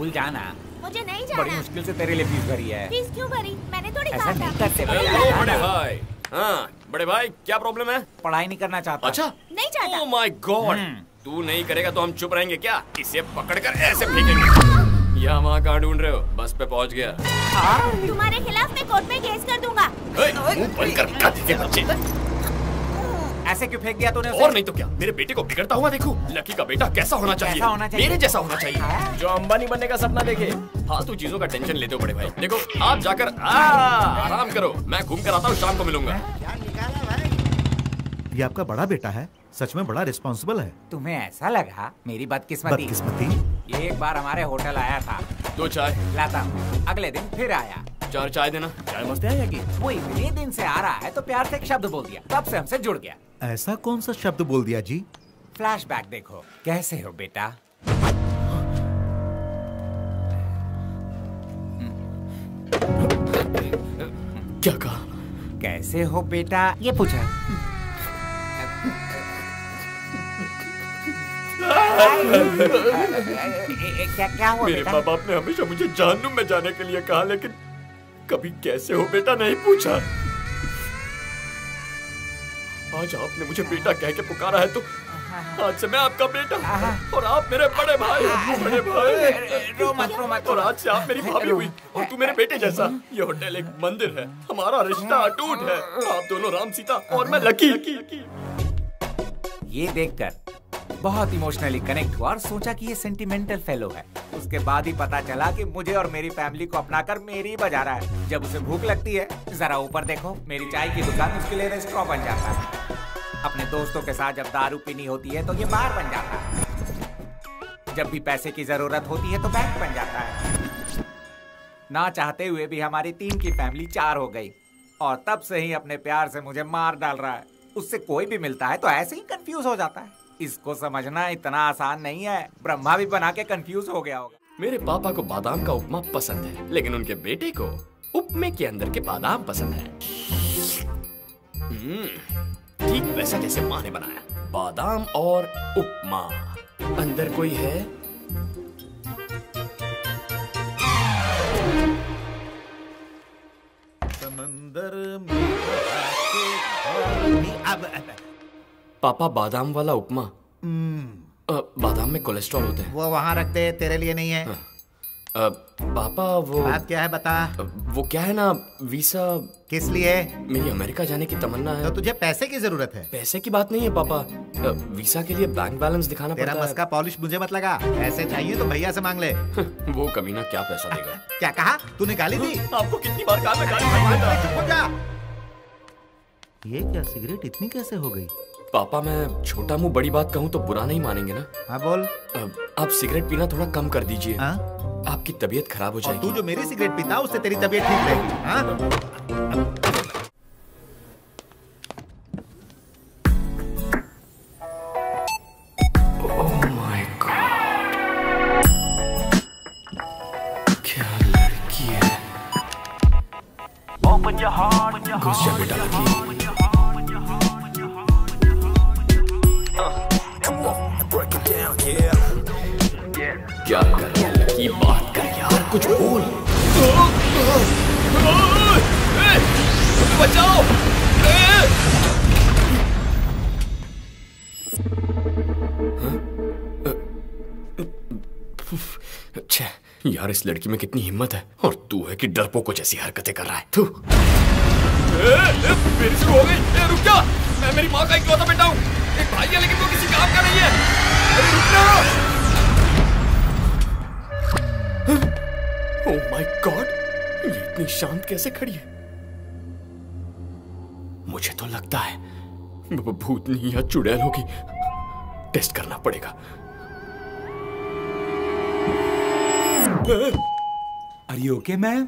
School जाना। मुझे नहीं जाना। बड़ी मुश्किल से तेरे लिए फीस भरी है। फीस क्यों भरी? मैंने थोड़ी ऐसा कहा नहीं था। करते बड़े भाई। हाँ बड़े भाई, क्या प्रॉब्लम है? पढ़ाई नहीं करना चाहता। अच्छा नहीं चाहता। ओह माय गॉड, तू नहीं करेगा तो हम चुप रहेंगे क्या? इसे पकड़कर ऐसे फेंकेंगे। यहाँ वहाँ कहाँ ढूंढ रहे हो? बस पे पहुँच गया। तुम्हारे खिलाफ मैं कोर्ट में केस कर दूंगा। मुंह बंद कर गधे के बच्चे। ऐसे क्यों फेंक दिया तूने उसे? और नहीं तो क्या, मेरे बेटे को बिगड़ता हुआ देखो। लकी का बेटा कैसा होना चाहिए? मेरे जैसा होना चाहिए, जो अंबानी बनने का सपना देखे। फालतू चीजों का टेंशन लेते हो बड़े भाई। देखो आप जाकर आराम करो, मैं घूम कर आता हूँ, शाम को मिलूंगा। ये आपका बड़ा बेटा है, सच में बड़ा रिस्पॉन्सिबल है। तुम्हें ऐसा लगा? मेरी बदकिस्मती। ये एक बार हमारे होटल आया था। 2 चाय लाता हूँ। अगले दिन फिर आया। 4 चाय देना। चाय मस्त है कि वो इतने दिन से आ रहा है तो प्यार से एक शब्द बोल दिया, तब से हमसे जुड़ गया। ऐसा कौन सा शब्द बोल दिया जी? फ्लैशबैक देखो। कैसे हो बेटा? क्या कहा? कैसे हो बेटा ये पूछा। क्या हुआ मेरे बेटा? माँ बाप ने हमेशा मुझे जहन्नुम में जाने के लिए कहा, लेकिन कभी कैसे हो बेटा नहीं पूछा। आज आपने मुझे बेटा कह के पुकारा है तो आज से मैं आपका बेटा और आप मेरे बड़े भाई। रो मत। और आज से आप मेरी भाभी हुई और तू मेरे बेटे जैसा। ये होटल एक मंदिर है, हमारा रिश्ता अटूट है। आप दोनों राम सीता और मैं लकी। ये देखकर बहुत इमोशनली कनेक्ट हुआ और सोचा कि ये सेंटिमेंटल फेलो है। उसके बाद ही पता चला कि मुझे और मेरी फैमिली को अपनाकर मेरी बजा रहा है। जब उसे भूख लगती है, जरा ऊपर देखो, मेरी चाय की दुकान उसके लिए रेस्टोरेंट बन जाता है। अपने दोस्तों के साथ जब दारू पीनी होती है तो ये बार बन जाता है। जब भी पैसे की जरूरत होती है तो बैंक बन जाता है। ना चाहते हुए भी हमारी 3 की फैमिली 4 हो गई और तब से ही अपने प्यार से मुझे मार डाल रहा है। उससे कोई भी मिलता है तो ऐसे ही कंफ्यूज हो जाता है। इसको समझना इतना आसान नहीं है। ब्रह्मा भी बना के कंफ्यूज हो गया होगा। मेरे पापा को बादाम का उपमा पसंद है, लेकिन उनके बेटे को उपमे के अंदर के बादाम पसंद है। ठीक वैसा जैसे माँ ने बनाया, बादाम और उपमा। अंदर कोई है? समंदर पापा बादाम वाला उपमा। बादाम में कोलेस्ट्रॉल होते हैं। वो वहाँ रख दे, तेरे लिए नहीं है। पापा वो बात क्या है बता। वो क्या है ना, वीसा। किस लिए? मेरी अमेरिका जाने की तमन्ना है। तो तुझे पैसे की जरूरत है? पैसे की बात नहीं है पापा, वीसा के लिए बैंक बैलेंस दिखाना पड़ता है। तेरा बस का पॉलिश मुझे मत लगा। पैसे चाहिए तो भैया से मांग ले। वो कमीना क्या पैसा देगा? क्या कहा तूने? गाली दी? आपको कितनी बार कहा मैं गाली? ये क्या, सिगरेट इतनी कैसे हो गई? पापा मैं छोटा मुंह बड़ी बात कहूँ तो बुरा नहीं मानेंगे ना? हाँ बोल। आप सिगरेट पीना थोड़ा कम कर दीजिए। आपकी तबीयत खराब हो जाएगी। तू जो मेरी सिगरेट पीता उससे तेरी तबीयत ठीक रहेगी। हाँ? ओह माय गॉड, क्या लड़की है। घुस जा बेटा लकी। क्या कर रहा है लकी? बात कर यार, कुछ बोल। बचाओ। अच्छा यार, इस लड़की में कितनी हिम्मत है और तू है कि डरपोकों जैसी हरकतें कर रहा है तू। फिर शुरू हो गई। रुक जा, मैं मेरी माँ का इकलौता बेटा हूँ। एक भाई है लेकिन वो किसी काम का नहीं है। रुक जा। ओह माय गॉड, ये इतनी शांत कैसे खड़ी है? मुझे तो लगता है वो भूतनी या चुड़ैल होगी। टेस्ट करना पड़ेगा। Are you okay, ma'am?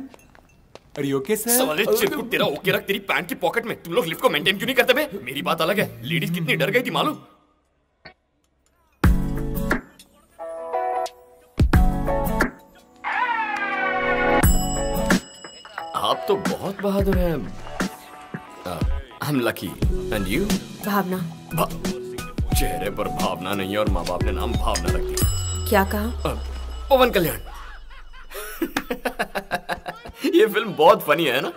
Are you okay, sir? साले चिरकुट, तेरा ओके रख तेरी पैंट की पॉकेट में। तुम लोग लिफ्ट को मेंटेन क्यों नहीं करते बे? मेरी बात अलग है, लेडीज कितनी डर गई थी मालूम? आप तो बहुत बहादुर हैं। I'm lucky. And you? भावना। चेहरे पर भावना नहीं है और माँ बाप ने नाम भावना रख दिया। क्या कहा? पवन कल्याण। ये फिल्म बहुत फनी है ना?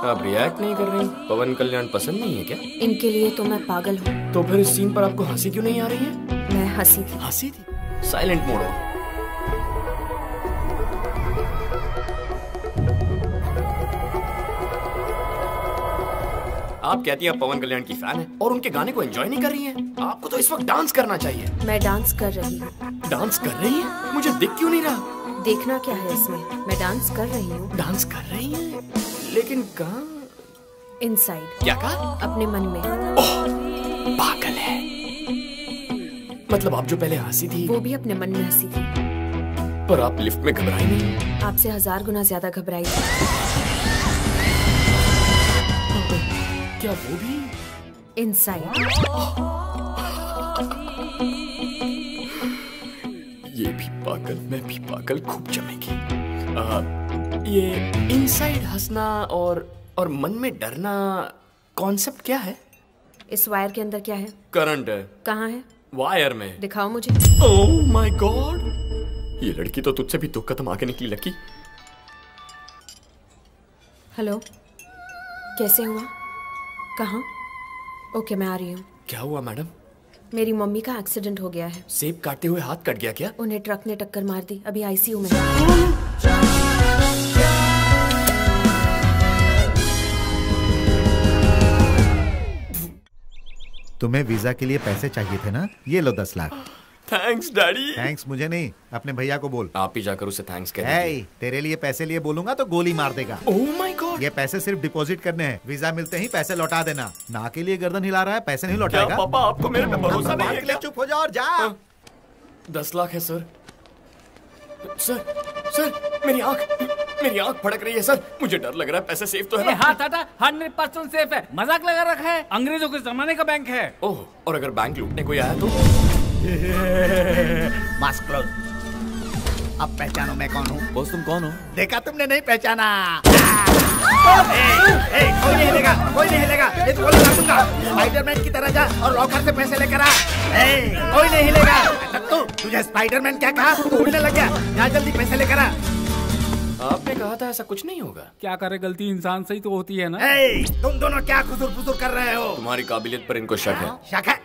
आप रिएक्ट नहीं कर रही? पवन कल्याण पसंद नहीं है क्या? इनके लिए तो मैं पागल हूँ। तो फिर इस सीन पर आपको हंसी क्यों नहीं आ रही है? मैं हंसी थी। हंसी थी? साइलेंट मोड है। आप कहती हैं आप पवन कल्याण की फैन है और उनके गाने को एंजॉय नहीं कर रही हैं। आपको तो इस वक्त डांस करना चाहिए। मैं डांस कर रही हूँ। डांस कर रही हैं? मुझे दिख क्यों नहीं रहा? देखना क्या है इसमें? मैं डांस कर रही हूँ। डांस कर रही हैं? लेकिन कहाँ? इनसाइड। क्या कहा? अपने मन में। ओह, पागल है। मतलब आप जो पहले हंसी थी वो भी अपने मन में हंसी थी। पर आप लिफ्ट में घबराई नहीं? आपसे 1000 गुना ज्यादा घबराई थी। क्या वो भी? इनसाइड। ये भी पागल, मैं भी पागल, खूब जमेगी। ये इनसाइड हंसना और मन में डरना कॉन्सेप्ट क्या है? इस वायर के अंदर क्या है? करंट है। कहाँ है? वायर में। दिखाओ मुझे। ओह माय गॉड, ये लड़की तो तुझसे भी 2 कदम आगे निकली लकी। हेलो, कैसे हुआ? कहाँ? ओके, मैं आ रही हूँ। क्या हुआ मैडम? मेरी मम्मी का एक्सीडेंट हो गया है। सेब काटते हुए हाथ कट गया क्या? उन्हें ट्रक ने टक्कर मार दी, अभी आईसीयू में। तुम्हें वीजा के लिए पैसे चाहिए थे ना? ये लो 10 लाख। Thanks daddy. थैंक्स मुझे नहीं, अपने भैया को बोल। आप ही जाकर उसे थैंक्स कह दीजिए। तेरे लिए पैसे लिए बोलूंगा तो गोली मार देगा। ओह माय गॉड। ये पैसे सिर्फ डिपॉजिट करने हैं, वीजा मिलते ही पैसे लौटा देना। ना के लिए गर्दन हिला रहा है, पैसे नहीं लौटाएगा। पापा आपको मेरे पे भरोसा नहीं है क्या? चुप हो जा और जा। 10 लाख है सर। सर मेरी आंख फड़क रही है सर, मुझे डर लग रहा है। पैसे सेफ तो है ना? हाँ दादा, 100% सेफ है। मजाक लगा रखा है, अंग्रेजों के जमाने का बैंक है। ओह, और अगर बैंक लूटने कोई आया तो? Mask close. अब पहचानो मैं कौन हूँ? बॉस तुम कौन हो? देखा तुमने नहीं पहचाना? कोई नहीं हिलेगा, कोई नहीं हिलेगा। ये तो गोली मार दूंगा। स्पाइडरमैन की तरह जा और लॉकर से पैसे लेकर आ। कोई नहीं हिलेगा। तुझे स्पाइडरमैन क्या कहा? तू उड़ने लग गया। जा जल्दी पैसे लेकर आ। आपने कहा था ऐसा कुछ नहीं होगा। क्या करे, गलती इंसान से ही तो होती है ना। तुम दोनों क्या खुसुर-फुसुर कर रहे हो? तुम्हारी काबिलियत पर इनको शक है। शक है?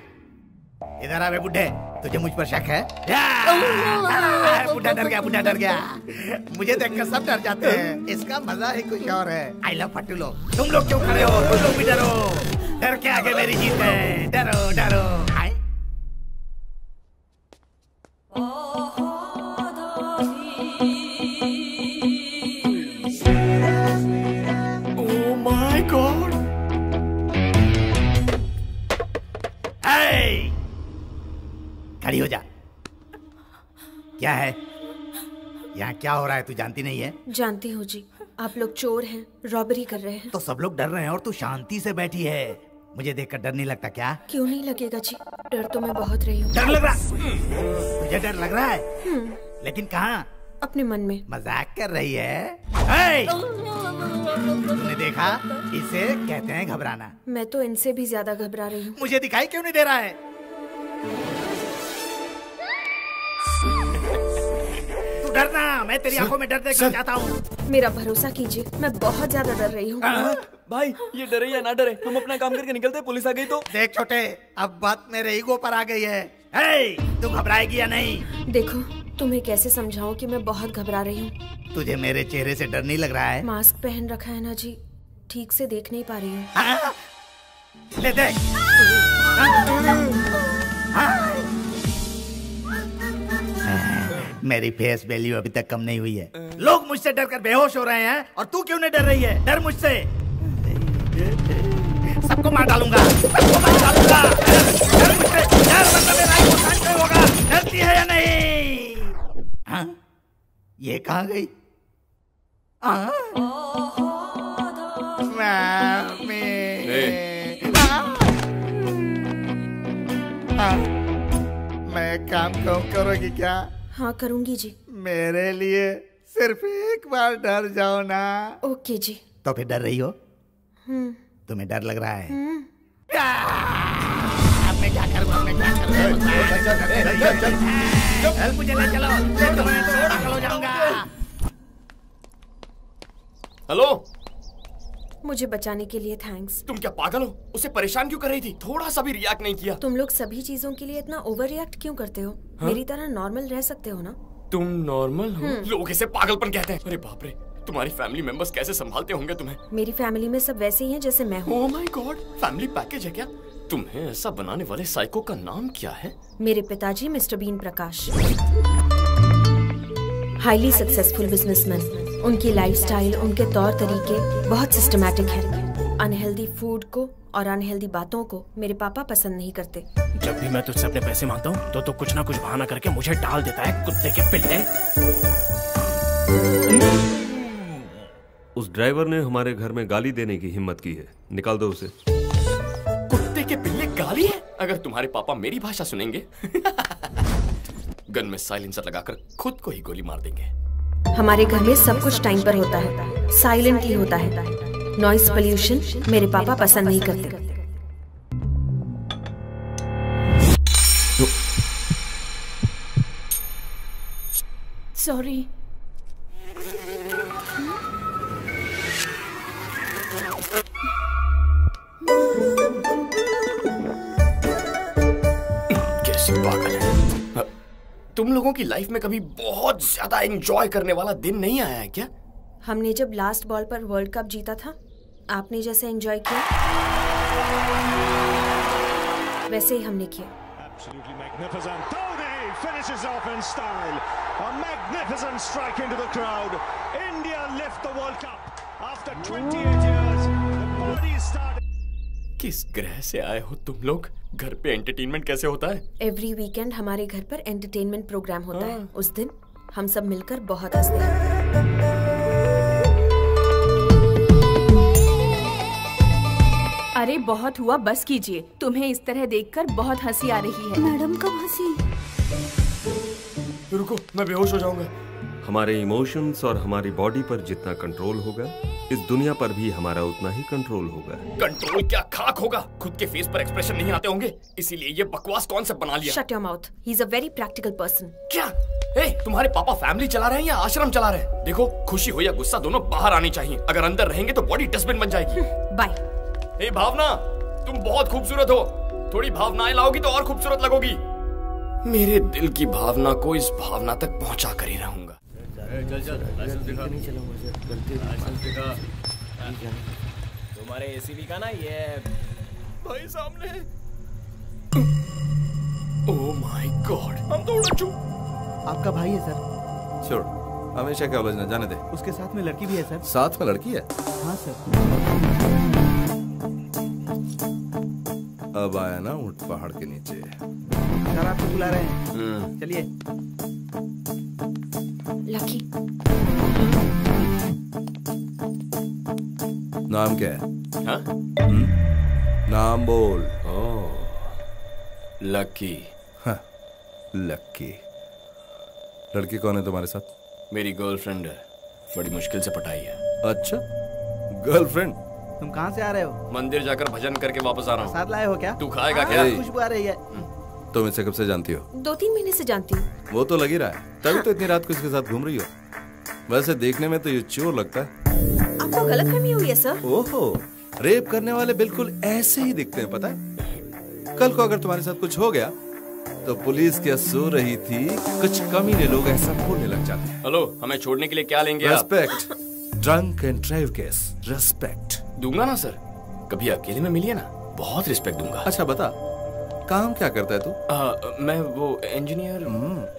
इधर आ बे बुड्ढे, तुझे मुझ पर शक है? बुड्ढा डर गया। मुझे देखकर सब डर जाते हैं। इसका मजा ही कुछ और है। आई लव फट्टू लोग। तुम लोग क्यों खड़े हो? तुम लोग भी डरो। डर के आगे मेरी जीत है। डरो। ओह माय गॉड। खड़ी हो जा। क्या है यहाँ? क्या हो रहा है? तू जानती नहीं है? जानती हूँ जी, आप लोग चोर हैं, रॉबरी कर रहे हैं। तो सब लोग डर रहे हैं और तू शांति से बैठी है। मुझे देखकर डर नहीं लगता क्या? क्यों नहीं लगेगा जी, डर तो मैं बहुत रही हूँ। डर लग रहा? तुझे डर लग रहा है? लेकिन कहाँ? अपने मन में। मजाक कर रही है? तूने देखा? इसे कहते हैं घबराना। मैं तो इनसे भी ज्यादा घबरा रही हूँ। मुझे दिखाई क्यों नहीं दे रहा है? तू डरना, मैं तेरी आंखों में डर देखना चाहता हूँ। मेरा भरोसा कीजिए, मैं बहुत ज्यादा डर रही हूँ। भाई ये डरे या ना डरे, हम अपना काम करके निकलते, पुलिस आ गई तो। देख छोटे, अब बात मेरे ईगो पर आ गई है। तू घबराएगी या नहीं? देखो, तुम्हें कैसे समझाऊं कि मैं बहुत घबरा रही हूँ। तुझे मेरे चेहरे से डर नहीं लग रहा है? मास्क पहन रखा है ना जी, ठीक से देख नहीं पा रही हूँ। ले देख। मेरी फेस वैल्यू अभी तक कम नहीं हुई है। लोग मुझसे डरकर बेहोश हो रहे हैं और तू क्यों नहीं डर रही है? डर मुझसे। सबको मार डालूंगा, सबको मार डालूंगा। डर मुझसे, डर वरना मेरा नुकसान नहीं होगा। डरती है या नहीं? हाँ? ये कहाँ गई? मैं काम करोगी क्या? हाँ करूंगी जी। मेरे लिए सिर्फ एक बार डर जाओ ना। ओके जी। तो फिर डर रही हो? तुम्हें डर लग रहा है? अब मैं क्या करूँगा? चल मुझे ले चलो, थोड़ा खलो जाऊंगा। हेलो। मुझे बचाने के लिए थैंक्स। तुम क्या पागल हो? उसे परेशान क्यों कर रही थी? थोड़ा सा भी रिएक्ट नहीं किया। तुम लोग सभी चीजों के लिए इतना ओवर रिएक्ट क्यों करते हो? मेरी तरह नॉर्मल रह सकते हो ना? तुम नॉर्मल हो? लोग इसे पागलपन कहते हैं। अरे बाप रे, तुम्हारी फैमिली मेंबर्स कैसे संभालते होंगे तुम्हें? मेरी फैमिली में सब वैसे ही हैं जैसे मैं हूँ। ओह माय गॉड, फैमिली पैकेज है क्या? तुम्हें ऐसा बनाने वाले साइको का नाम क्या है? मेरे पिताजी mister Bean Prakash, highly successful businessman. उनकी लाइफस्टाइल, उनके तौर तरीके बहुत सिस्टमैटिक है। अनहेल्दी फूड को और अनहेल्दी बातों को मेरे पापा पसंद नहीं करते। जब भी मैं तुझसे अपने पैसे मांगता हूँ तो कुछ ना कुछ बहाना करके मुझे टाल देता है, कुत्ते के पिल्ले। उस ड्राइवर ने हमारे घर में गाली देने की हिम्मत की है, निकाल दो उसे। कुत्ते के पिल्ले गाली है? अगर तुम्हारे पापा मेरी भाषा सुनेंगे गन में साइलेंसर लगाकर खुद को ही गोली मार देंगे। हमारे घर में सब कुछ टाइम पर होता है, साइलेंटली होता है। नॉइस पोल्यूशन मेरे पापा पसंद नहीं करते। सॉरी। कैसी पागल है। तुम लोगों की लाइफ में कभी बहुत ज्यादा एंजॉय करने वाला दिन नहीं आया है क्या? हमने जब लास्ट बॉल पर वर्ल्ड कप जीता था, आपने जैसे एंजॉय किया वैसे ही हमने किया। Absolutely magnificent. Dhoni finishes off in style. A magnificent strike into the crowd. India lift the World Cup after 28 years. The party started. किस ग्रह से आए हो तुम लोग? घर पे एंटरटेनमेंट कैसे होता है? एवरी वीकेंड हमारे घर पर एंटरटेनमेंट प्रोग्राम होता है। उस दिन हम सब मिलकर बहुत हंसते हैं। अरे बहुत हुआ, बस कीजिए। तुम्हें इस तरह देखकर बहुत हंसी आ रही है। मैडम कब हंसी? रुको, मैं बेहोश हो जाऊंगा। हमारे इमोशंस और हमारी बॉडी पर जितना कंट्रोल होगा, इस दुनिया पर भी हमारा उतना ही कंट्रोल होगा। कंट्रोल क्या खाक होगा? खुद के फेस पर एक्सप्रेशन नहीं आते होंगे, इसीलिए ये बकवास कॉन्सेप्ट बना लिया। Shut your mouth. He's a very practical person. क्या? तुम्हारे पापा फैमिली चला रहे हैं या आश्रम चला रहे हैं? देखो, खुशी हो या गुस्सा दोनों बाहर आनी चाहिए। अगर अंदर रहेंगे तो बॉडी डस्टबिन बन जाएगी। बाय। भावना, तुम बहुत खूबसूरत हो। थोड़ी भावनाएं लाओगी तो और खूबसूरत लगोगी। मेरे दिल की भावना को इस भावना तक पहुंचा कर ही रहूंगा। तुम्हारे एसीबी का ना ये भाई सामने। ओह माय गॉड, हम तो उड़ चुके। आपका भाई है सर। छोड़, हमेशा क्या उलझना, जाने दे। उसके साथ में लड़की भी है सर। साथ में लड़की है? हाँ सर। अब आया ना ऊंट पहाड़ के नीचे। सर आपको बुला रहे हैं, चलिए। लकी। नाम क्या है? हाँ? नाम बोल। लकी। हाँ, लकी। लड़की कौन है तुम्हारे साथ? मेरी गर्लफ्रेंड है, बड़ी मुश्किल से पटाई है। अच्छा, गर्लफ्रेंड? तुम कहाँ से आ रहे हो? मंदिर जाकर भजन करके वापस आ रहा हूँ। साथ लाए हो क्या? तू खाएगा क्या? खुशबू आ रही है। तुम इसे कब से जानती हो? 2-3 महीने से जानती हूँ। वो तो लग ही रहा है, तभी तो इतनी रात को इसके साथ घूम रही हो। वैसे देखने में तो ये चोर लगता है। आपको गलतफहमी हुई है सर। ओहो, रेप करने वाले बिल्कुल ऐसे ही दिखते हैं, पता है? कल को अगर तुम्हारे साथ कुछ हो गया तो पुलिस क्या सो रही थी, कुछ कमीने लोग ऐसा बोलने लग जाते हैं। हेलो, हमें छोड़ने के लिए क्या लेंगे? Respect. Drunk and drive case, respect दूंगा ना सर। कभी अकेले में मिलिए ना, बहुत रिस्पेक्ट दूंगा। अच्छा बता, काम क्या करता है तू? मैं वो इंजीनियर।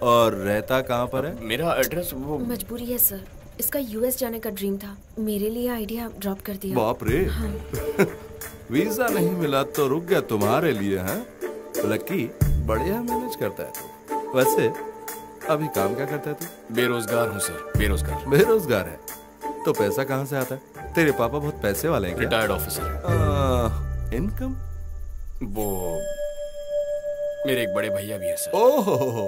और रहता कहाँ पर है? मेरा एड्रेस वो मजबूरी है सर, इसका यूएस जाने का ड्रीम था, मेरे लिए आइडिया ड्रॉप कर दिया। बाप रे। हाँ। वीजा नहीं मिला तो रुक गया तुम्हारे लिए, हैं? लकी बढ़िया मैनेज करता है तू। वैसे अभी काम क्या करता है तू? बेरोजगार हूँ सर, बेरोजगार। बेरोजगार है तो पैसा कहाँ से आता है? तेरे पापा बहुत पैसे वाले हैं क्या? Retired officer. इनकम? वो मेरे एक बड़े भैया भी है सर। ओहो,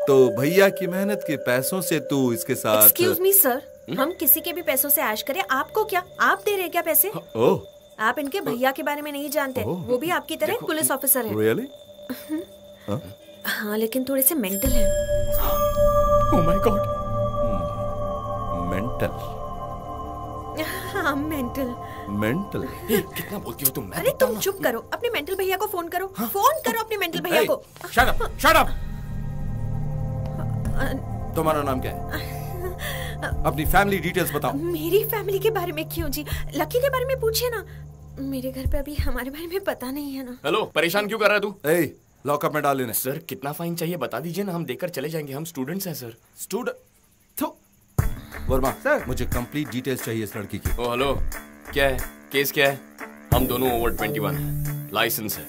तो भैया की मेहनत के पैसों से तू इसके साथ? एक्सक्यूज मी सर, हम किसी के भी पैसों से ऐश करें, आपको क्या? आप दे रहे हैं क्या पैसे? ओह, आप इनके भैया के बारे में नहीं जानते, वो भी आपकी तरह पुलिस ऑफिसर है। रियली? हाँ, लेकिन थोड़े से मेंटल है। ओह माय गॉड। मेंटल? हाँ, मेंटल। मेंटल? कितना बोलती हो तुम? अरे तुम चुप करो, अपने मेंटल भैया को फोन करो। फोन करो अपने मेंटल भैया को। Shut up, shut up. तुम्हारा नाम क्या है? अपनी फैमिली डिटेल्स बताओ। मेरी फैमिली के बारे में क्यों जी? लकी के बारे में पूछिए ना। मेरे घर पे अभी हमारे बारे में पता नहीं है ना। हेलो, परेशान क्यों कर रहा है तू? लॉकअप में डाल लेने। सर कितना फाइन चाहिए बता दीजिए ना, हम देकर चले जाएंगे। हम स्टूडेंट्स हैं सर। स्टूडेंट? वर्मा सर, मुझे कंप्लीट डिटेल्स चाहिए इस लड़की की। ओ हेलो, क्या है केस? क्या है? हम दोनों ओवर 21 हैं, लाइसेंस है,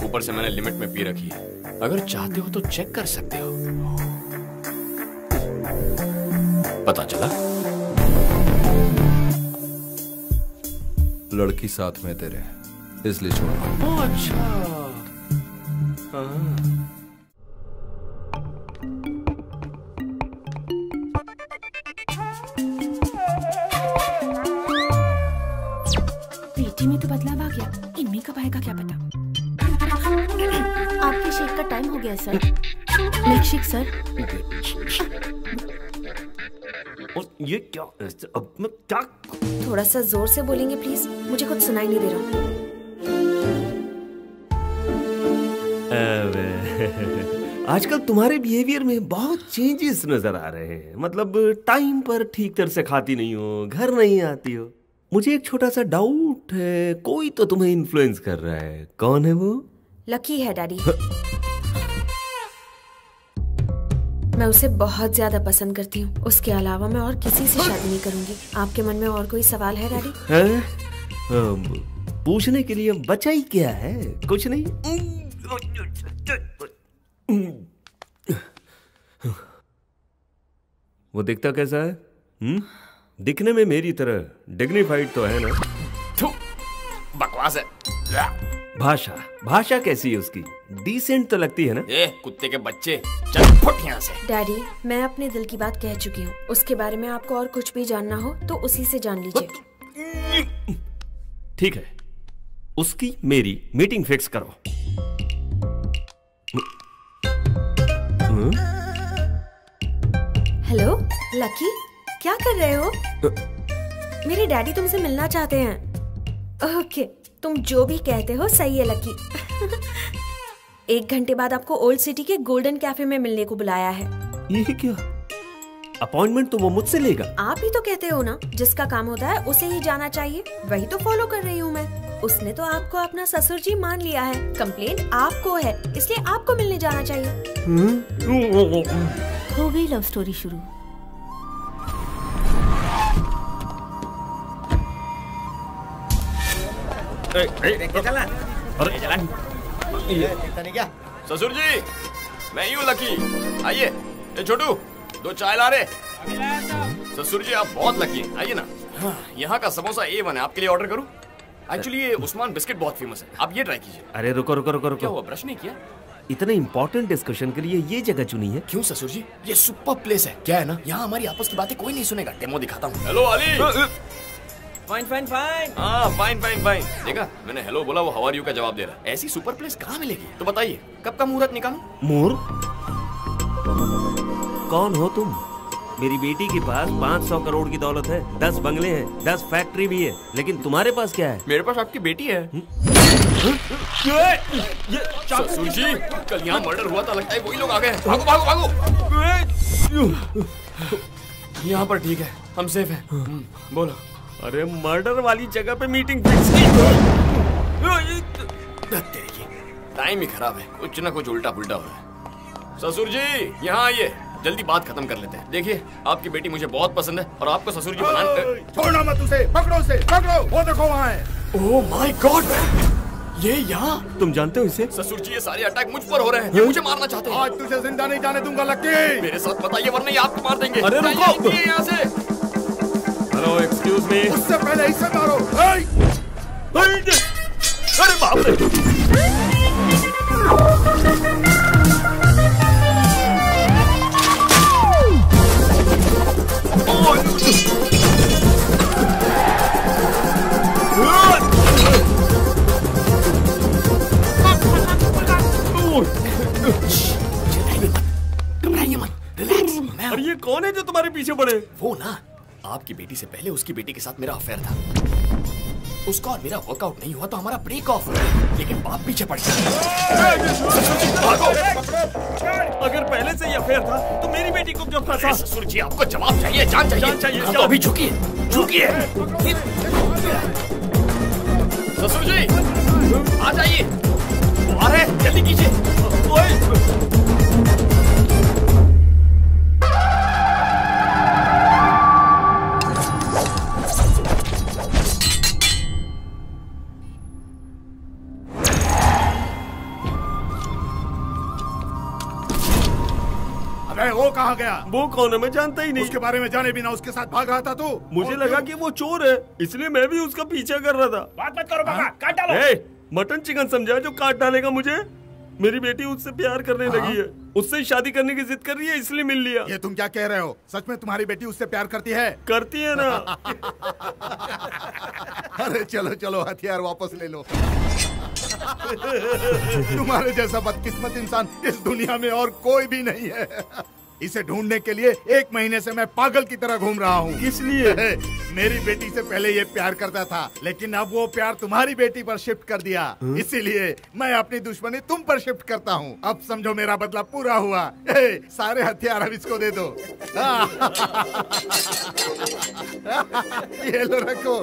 ऊपर से मैंने लिमिट में पी रखी है। अगर चाहते हो तो चेक कर सकते हो। पता चला लड़की साथ में तेरे, इसलिए छोड़। अच्छा हाँ। पेटी में तो बदलाव आ गया, इनमें कब आएगा क्या पता। आपके शेक का टाइम हो गया सर। Milk shake sir. ये क्या? अब मैं क्या? थोड़ा सा जोर से बोलेंगे प्लीज, मुझे कुछ सुनाई नहीं दे रहा। आजकल तुम्हारे बिहेवियर में बहुत चेंजेस नजर आ रहे हैं। मतलब टाइम पर ठीक तरह से खाती नहीं हो, घर नहीं आती हो। मुझे एक छोटा सा डाउट है, कोई तो तुम्हें इन्फ्लुएंस कर रहा है। कौन है वो? लकी है डैडी। मैं उसे बहुत ज्यादा पसंद करती हूँ। उसके अलावा मैं और किसी से शादी नहीं करूंगी। आपके मन में और कोई सवाल है डैडी? पूछने के लिए बचा ही क्या है? कुछ नहीं। वो दिखता कैसा है? दिखने में मेरी तरह डिग्निफाइड तो है ना? बकवास है। भाषा कैसी है उसकी? डिसेंट तो लगती है ना? कुत्ते के बच्चे, चल फुट यहाँ से। डैडी, मैं अपने दिल की बात कह चुकी हूँ। उसके बारे में आपको और कुछ भी जानना हो तो उसी से जान लीजिए। ठीक है, उसकी मेरी मीटिंग फिक्स करो। हेलो लकी, क्या कर रहे हो? मेरे डैडी तुमसे मिलना चाहते हैं। ओके, तुम जो भी कहते हो सही है लकी। 1 घंटे बाद आपको ओल्ड सिटी के गोल्डन कैफे में मिलने को बुलाया है। ये क्या? अपॉइंटमेंट तो वो मुझसे लेगा। आप ही तो कहते हो ना, जिसका काम होता है उसे ही जाना चाहिए। वही तो फॉलो कर रही हूँ मैं। उसने तो आपको अपना ससुर जी मान लिया है। कंप्लेंट आपको है, इसलिए आपको मिलने जाना चाहिए। हो गई लव स्टोरी शुरू। चलना। अरे क्या? ससुर जी, मैं ही हूँ लकी। आइए। ए छोटू, 2 चाय ला रहे। ससुर जी आप बहुत लकी हैं, आइए ना। यहाँ का समोसा A1 है, आपके लिए ऑर्डर करूँ? एक्चुअली ये उस्मान बिस्किट बहुत फेमस है, आप ये ट्राई कीजिए। अरे रुको रुको रुको रुको। क्या हुआ, ब्रश नहीं किया? इतने इंपॉर्टेंट डिस्कशन के लिए ये जगह चुनी है? क्यों ससुर जी, ये सुपर प्लेस है। क्या है ना, यहाँ हमारी आपस की बातें कोई नहीं सुनेगा। डेमो दिखाता हूँ। Hello Ali. Fine fine fine. हाँ फाइन फाइन फाइन। देखा, मैंने हेलो बोला, वो हाउ आर यू का जवाब दे रहा है। ऐसी सुपर प्लेस कहाँ मिलेगी? तो बताइए कब का मुहूर्त निकालूं? मुहूर्त? कौन हो तुम? मेरी बेटी के पास 500 करोड़ की दौलत है, 10 बंगले हैं, 10 फैक्ट्री भी है, लेकिन तुम्हारे पास क्या है? मेरे पास आपकी बेटी है। ससुर जी, कल यहाँ मर्डर हुआ था, लगता है वही लोग आ गए। भागो भागो भागो। यहाँ पर ठीक है, हम सेफ हैं। बोलो। अरे मर्डर वाली जगह पे मीटिंग फिक्स की। टाइम ही खराब है, कुछ ना कुछ उल्टा पुल्टा हो रहा है। ससुर जी यहाँ आइए, जल्दी बात खत्म कर लेते हैं। देखिए, आपकी बेटी मुझे बहुत पसंद है और आपको ससुर जी बनाने। छोड़ना मत उसे, पकड़ो उसे, पकड़ो। वो देखो वहाँ है। ओह माय गॉड, ये यहाँ? तुम जानते हो इसे? ससुर जी, ये सारे अटैक मुझ पर हो रहे हैं, ये मुझे मारना चाहते हैं। आज तुझे जिंदा नहीं जाने दूंगा लक्की। मेरे साथ बताइए, वरना ये आपको मार देंगे। अरे रुको यहाँ से। Hello excuse me. उससे पहले इसे मारो। अरे बाप रे। घबराइए मत, रिलैक्स। और ये कौन है जो तुम्हारे पीछे पड़े? वो ना आपकी बेटी से पहले उसकी बेटी के साथ मेरा अफेयर था। उसका और मेरा वर्कआउट नहीं हुआ तो हमारा ब्रेक ऑफ हुआ, लेकिन बाप पीछे पड़ गया। अगर पहले से ही अफेयर था तो मेरी बेटी को क्यों फंसा? ससुर जी आपको जवाब चाहिए, जान चाहिए। तो अभी झुकिए। ससुर जी आ जाइए, वो आ रहे हैं, जल्दी कीजिए। वो कहाँ गया? वो कौन है? मैं जानता ही नहीं। उसके बारे में जाने बिना उसके साथ भाग रहा था तू? मुझे लगा कि वो चोर है, इसलिए मैं भी उसका पीछा कर रहा था। बात मत करो पापा, काट डालो। मटन चिकन समझा जो काट डालेगा मुझे? मेरी बेटी उससे प्यार करने लगी है, उससे शादी करने की जिद कर रही है, इसलिए मिल लिया। ये तुम क्या कह रहे हो? सच में तुम्हारी बेटी उससे प्यार करती है? करती है ना। अरे चलो चलो हथियार वापस ले लो। तुम्हारे जैसा बदकिस्मत इंसान इस दुनिया में और कोई भी नहीं है। इसे ढूंढने के लिए 1 महीने से मैं पागल की तरह घूम रहा हूँ। इसलिए मेरी बेटी से पहले ये प्यार करता था, लेकिन अब वो प्यार तुम्हारी बेटी पर शिफ्ट कर दिया। इसीलिए मैं अपनी दुश्मनी तुम पर शिफ्ट करता हूँ। अब समझो मेरा बदला पूरा हुआ। सारे हथियार अब इसको दे दो। ये लो रखो।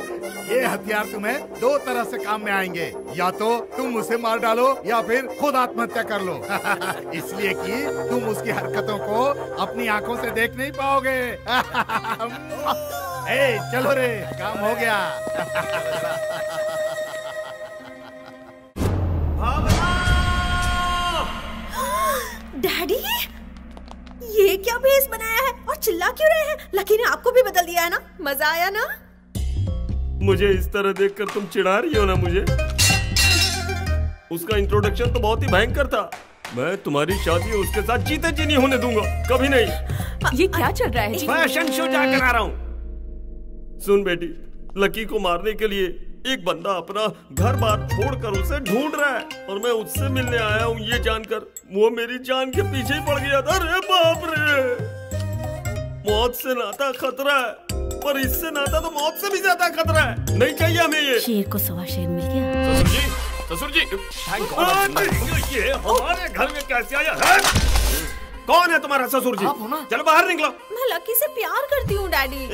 ये हथियार तुम्हें 2 तरह से काम में आएंगे, या तो तुम उसे मार डालो या फिर खुद आत्महत्या कर लो। इसलिए कि तुम उसकी हरकतों को अपनी आंखों से देख नहीं पाओगे। चलो रे, काम हो गया। डैडी, ये क्या भेस बनाया है और चिल्ला क्यों रहे हैं? लकी ने आपको भी बदल दिया है ना? मजा आया ना? मुझे इस तरह देखकर तुम चिढ़ा रही हो ना मुझे? उसका इंट्रोडक्शन तो बहुत ही भयंकर था। मैं तुम्हारी शादी उसके साथ जीते जी नहीं होने दूंगा, कभी नहीं। ये क्या चल रहा है जी? फैशन शो जाकर आ रहा हूँ। सुन बेटी, लकी को मारने के लिए एक बंदा अपना घर बार छोड़कर उसे ढूंढ रहा है, और मैं उससे मिलने आया हूँ ये जानकर वो मेरी जान के पीछे ही पड़ गया था। अरे बाप रे, मौत से नाता खतरा है, पर इससे नाता तो मौत से भी ज्यादा खतरा है। नहीं चाहिए हमें ये। शेर को सवा शेर मिल गया। ससुर जी थैंक गॉड। ये हमारे घर में कैसे आया है? कौन है तुम्हारा ससुर जी? चलो बाहर निकलो। मैं लकी से प्यार करती हूँ डैडी।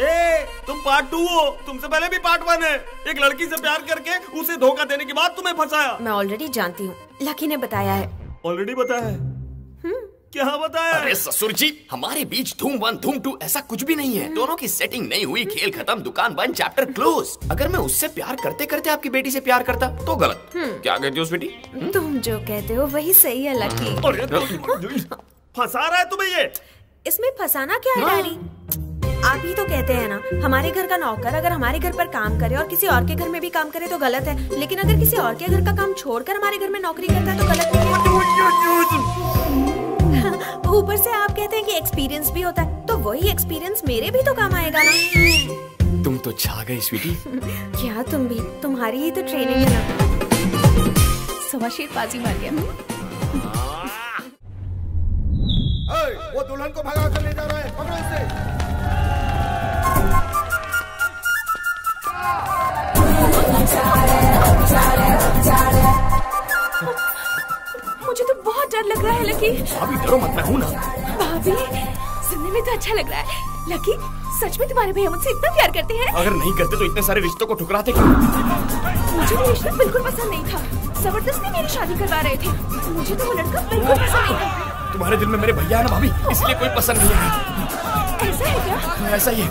तुम पार्ट 2 हो, तुमसे पहले भी पार्ट 1 है। एक लड़की से प्यार करके उसे धोखा देने के बाद तुम्हें फंसाया। मैं ऑलरेडी जानती हूँ, लकी ने बताया है। ऑलरेडी बताया है? क्या बताया? अरे ससुर जी, हमारे बीच धूम 1 धूम 2 ऐसा कुछ भी नहीं है। दोनों की सेटिंग नहीं हुई, खेल खत्म, दुकान बंद, चैप्टर क्लोज। अगर मैं उससे प्यार करते करते आपकी बेटी से प्यार करता तो गलत। क्या कहती हो बेटी? तुम जो कहते हो वही सही है लकी। फंसा रहा है तुम्हें ये? इसमें फंसाना क्या है डैडी? आप ही तो कहते हैं ना, हमारे घर का नौकर अगर हमारे घर पर काम करे और किसी और के घर में भी काम करे तो गलत है, लेकिन अगर किसी और के घर का काम छोड़कर हमारे घर में नौकरी करता है तो गलत नहीं है। ऊपर से आप कहते हैं कि एक्सपीरियंस भी होता है, तो वही एक्सपीरियंस मेरे भी तो काम आएगा ना। तुम तो छा गई स्वीटी। क्या तुम भी? तुम्हारी ही तो ट्रेनिंग है ना। सवा शेर बाजी मार गया। वो दुल्हन को भगा कर ले जा रहा है, पकड़ो उसे। मुझे तो बहुत डर लग रहा है लकी। भाभी डरो मत, मैं हूं ना। भाभी, सुनने में तो अच्छा लग रहा है। लकी, सच में तुम्हारे भैया मुझसे इतना प्यार करते हैं? अगर नहीं करते तो इतने सारे रिश्तों को ठुकराते क्यों? मुझे वो रिश्ता बिल्कुल पसंद नहीं था, जबरदस्ती मेरी शादी करवा रहे थे। मुझे तो वो लड़का बिल्कुल पसंद नहीं था। तुम्हारे दिल में मेरे भैया है ना भाभी, इसलिए कोई पसंद नहीं है। ऐसा है क्या? ऐसा ही है।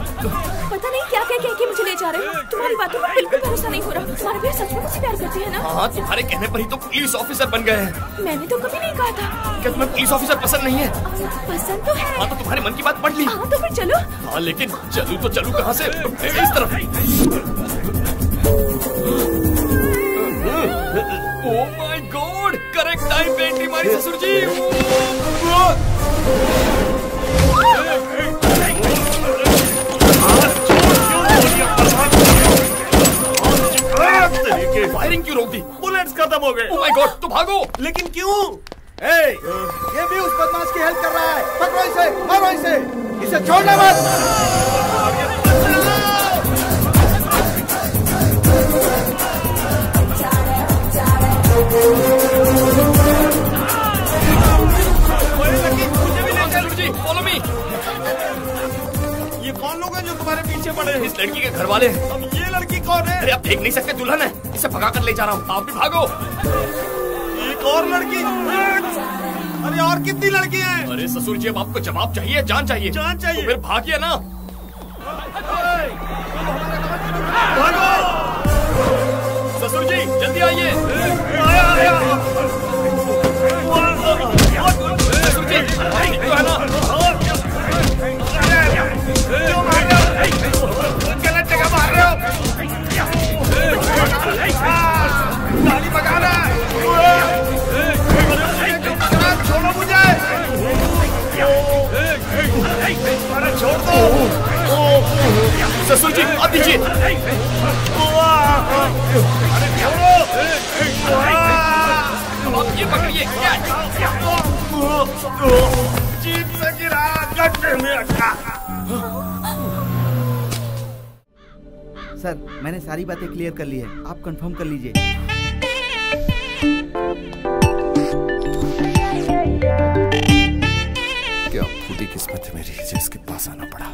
पता नहीं क्या क्या कह के मुझे ले जा रहे हो। तुम्हारी बातों पर बिल्कुल भरोसा नहीं हो रहा। तुम्हारे भैया सच में मुझसे प्यार करते हैं ना? हाँ, तुम्हारे कहने पर ही तो पुलिस ऑफिसर बन गए हैं। मैंने तो कभी नहीं कहा था। क्या तुम्हें पुलिस ऑफिसर पसंद नहीं है? पसंद तो है। हाँ, तो तुम्हारे मन की बात पढ़ ली। हाँ, तो फिर चलो। हाँ, लेकिन चलूं तो चलूं कहाँ से? इस तरफ। ओह माय गॉड, करेक्ट टाइम पे एंट्री मारी ससुर जी। फायरिंग क्यों रोक दी? बुलेट्स खत्म हो गए। ओह माय गॉड, तो भागो। लेकिन क्यों? ये भी उस बदमाश की हेल्प कर रहा है। पकड़ो इसे, मारो इसे, इसे छोड़ना मत। इस लड़की के घर वाले हैं। अब ये लड़की कौन है? अरे आप देख नहीं सकते, दुल्हन है, इसे भगा कर ले जा रहा हूँ, आप भी भागो। एक और लड़की? अरे और कितनी लड़की हैं? अरे ससुर जी, अब आपको जवाब चाहिए, जान चाहिए? जान चाहिए। तो फिर भागिए ना। भागो! ससुर जी जल्दी आइए। ससुर जी तो है ना? क्यों मार रहे हो? गलत जगह मार रहे हो। गाड़ी भगा रहा है। छोड़ो मुझे। अरे छोड़ दो। ससुर जी आप दीजिए। अरे छोड़ो। आप ये पकड़िए। जीप से गिरा, गड्ढे में अटका। सर, मैंने सारी बातें क्लियर कर ली है, आप कंफर्म कर लीजिए। क्या फूटी किस्मत है मेरी, जिसके पास आना पड़ा।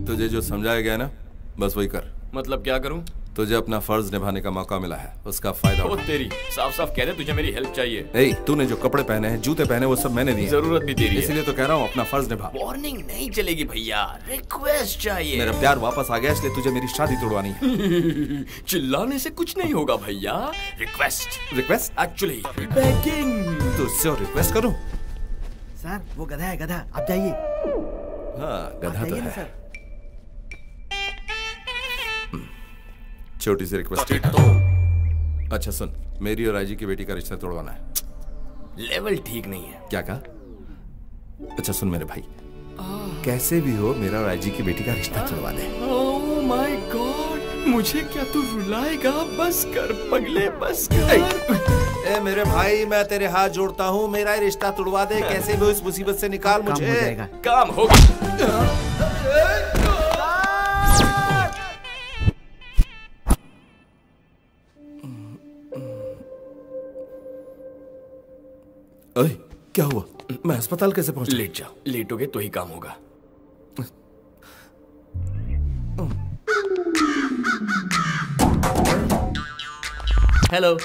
तुझे जो समझाया गया ना, बस वही कर। मतलब क्या करूं? तुझे अपना फर्ज निभाने का मौका मिला है, उसका फायदा उठा। तेरी साफ साफ कह दे, तुझे मेरी हेल्प चाहिए। ए, तूने जो कपड़े पहने हैं, जूते पहने, वो सब मैंने दिए। जरूरत भी तेरी है, इसलिए तो कह रहा हूँ अपना फर्ज निभा। वार्निंग नहीं चलेगी भैया, रिक्वेस्ट चाहिए। मेरा प्यार वापस आ गया, इसलिए तुझे मेरी शादी तोड़वानी है। चिल्लाने से कुछ नहीं होगा भैया, रिक्वेस्ट। रिक्वेस्ट? Actually begging. तुझसे रिक्वेस्ट करूं? सर, वो गधा है, गधा, आप जाइए। हाँ, गधा तो है। सर। छोटी सी रिक्वेस्ट। अच्छा सुन, मेरी और आईजी की बेटी का रिश्ता तोड़वाना है। लेवल ठीक नहीं है। क्या कहा? अच्छा सुन मेरे भाई, कैसे भी हो मेरा और आईजी की बेटी का रिश्ता तोड़वा दे। ओह माय गॉड, मुझे क्या तू रुलाएगा? बस कर पगले, बस कर। ए मेरे भाई, मैं तेरे हाथ जोड़ता हूँ, मेरा रिश्ता तोड़वा दे, कैसे भी इस मुसीबत से निकाल मुझे। काम हो जाएगा। काम होगा। ओए, क्या हुआ? मैं अस्पताल कैसे पहुंचा? लेट जाओ, लेटोगे तो ही काम होगा। Hello,